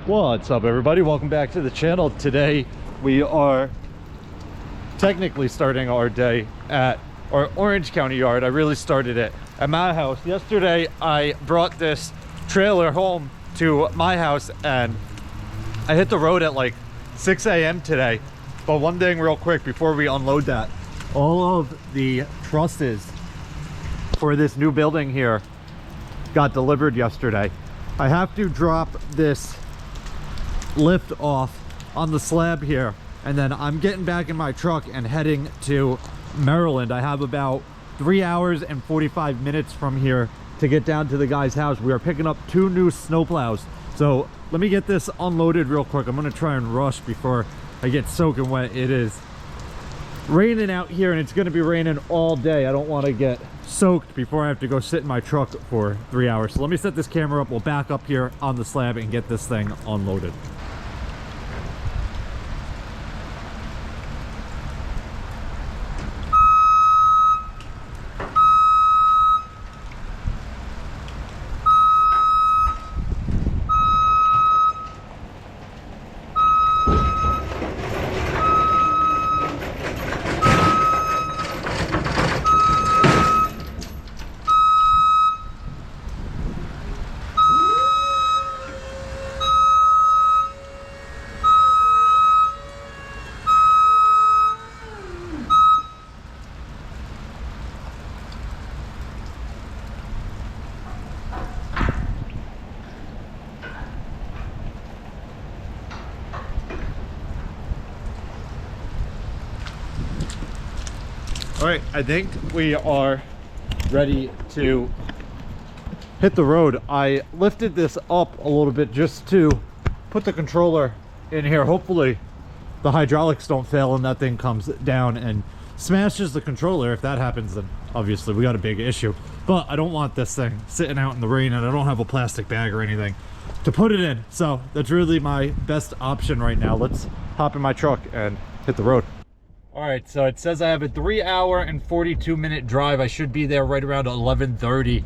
What's up, everybody? Welcome back to the channel. Today we are technically starting our day at our Orange County yard. I really started it at my house. Yesterday I brought this trailer home to my house and I hit the road at like 6 a.m. today. But one thing real quick before we unload that, all of the trusses for this new building here got delivered yesterday. I have to drop this lift off on the slab here, and then I'm getting back in my truck and heading to Maryland. I have about 3 hours and 45 minutes from here to get down to the guy's house. We are picking up 2 new snowplows, so let me get this unloaded real quick. I'm gonna try and rush before I get soaking wet. It is raining out here and it's gonna be raining all day. I don't want to get soaked before I have to go sit in my truck for 3 hours. So let me set this camera up. We'll back up here on the slab and get this thing unloaded. All right, I think we are ready to hit the road. I lifted this up a little bit just to put the controller in here. Hopefully the hydraulics don't fail and that thing comes down and smashes the controller. If that happens, then obviously we got a big issue. But I don't want this thing sitting out in the rain, and I don't have a plastic bag or anything to put it in. So that's really my best option right now. Let's hop in my truck and hit the road. All right, so it says I have a 3 hour and 42 minute drive. I should be there right around 11:30. It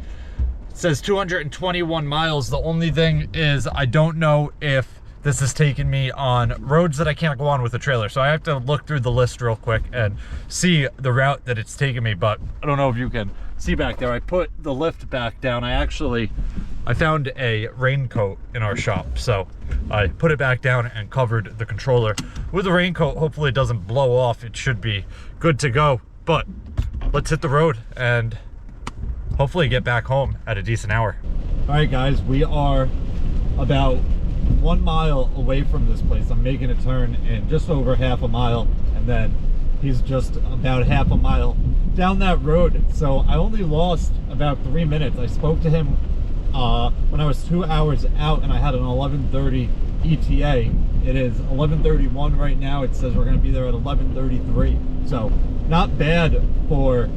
says 221 miles. The only thing is I don't know if this is taking me on roads that I can't go on with a trailer. So I have to look through the list real quick and see the route that it's taking me. But I don't know if you can see back there. I put the lift back down. I found a raincoat in our shop, so I put it back down and covered the controller with the raincoat. Hopefully it doesn't blow off. It should be good to go. But let's hit the road and hopefully get back home at a decent hour. All right, guys, we are about 1 mile away from this place. I'm making a turn in just over half a mile, and then he's just about half a mile down that road. So I only lost about 3 minutes. I spoke to him when I was 2 hours out and I had an 11:30 ETA. It is 11:31 right now. It says we're going to be there at 11:33. So not bad for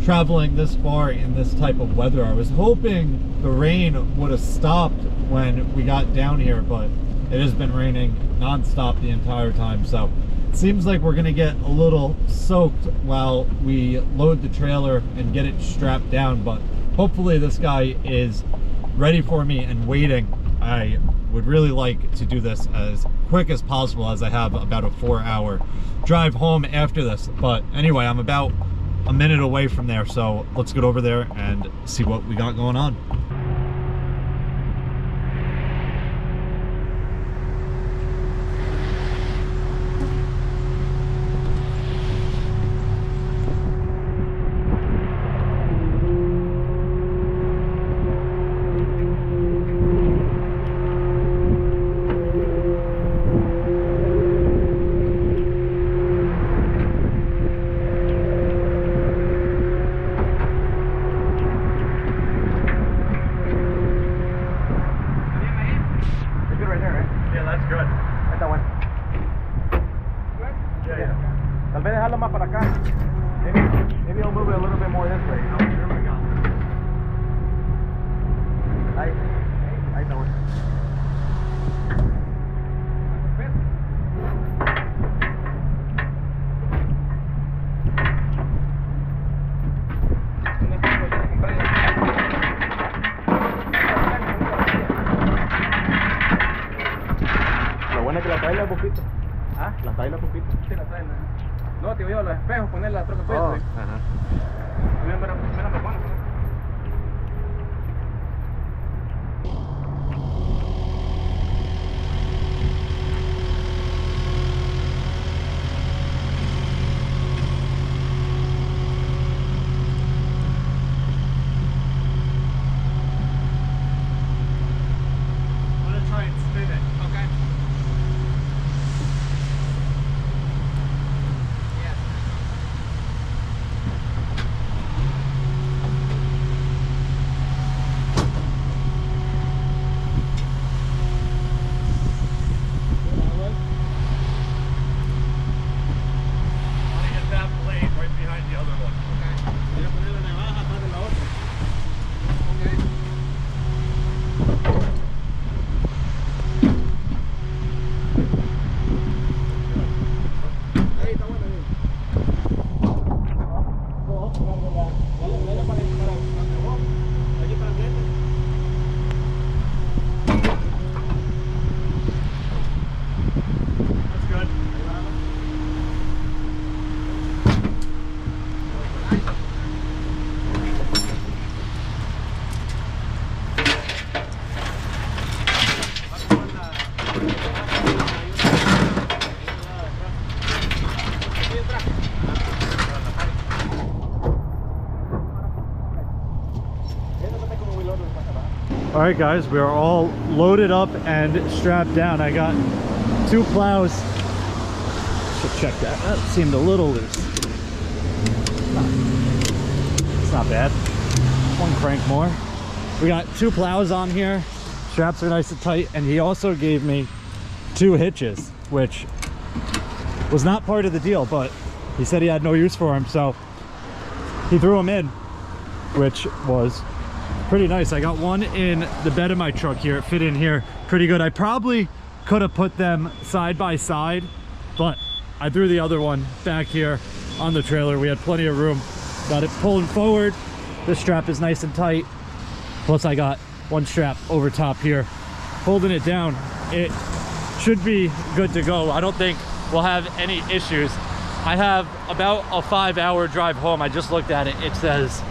traveling this far in this type of weather. I was hoping the rain would have stopped when we got down here, but it has been raining non-stop the entire time. So it seems like we're going to get a little soaked while we load the trailer and get it strapped down, but hopefully this guy is ready for me and waiting. I would really like to do this as quick as possible, as I have about a 4 hour drive home after this. But anyway, I'm about a minute away from there, so let's get over there and see what we got going on. Maybe I'll move it a little bit more this way. Oh, there we go. I know it. traila poquito. ¿Ah? La traila poquito. Sí, la traen. No, tío, yo los espejos, poner la troca tuya. Oh, Sí. ajá. Mira, me pones. I'm gonna try and spin it. Okay. Yes. I want to get that blade right behind the other one. Voy a poner la navaja para la otra. Okay. Ahí está bueno, bien. Dale para aquí para enfrente. That's good. All right, guys, we are all loaded up and strapped down. I got 2 plows. Should check that. That seemed a little loose. It's not bad. 1 crank more. We got 2 plows on here. Straps are nice and tight, and he also gave me 2 hitches, which was not part of the deal, but he said he had no use for them, so he threw them in, which was pretty nice. I got one in the bed of my truck here. It fit in here pretty good. I probably could have put them side by side, but I threw the other one back here on the trailer. We had plenty of room. Got it pulling forward. This strap is nice and tight. Plus I got 1 strap over top here holding it down. It should be good to go. I don't think we'll have any issues. I have about a 5-hour drive home. I just looked at it. It says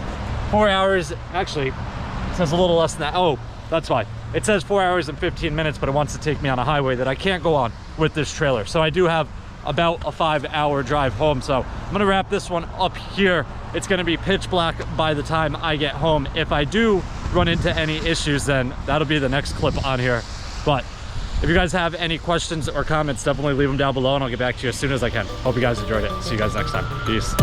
4 hours. Actually, it says a little less than that. Oh, that's fine. It says 4 hours and 15 minutes, but it wants to take me on a highway that I can't go on with this trailer. So I do have about a 5-hour drive home. So I'm gonna wrap this one up here. It's gonna be pitch black by the time I get home. If I do run into any issues, then that'll be the next clip on here. But if you guys have any questions or comments, definitely leave them down below and I'll get back to you as soon as I can. Hope you guys enjoyed it. See you guys next time. Peace.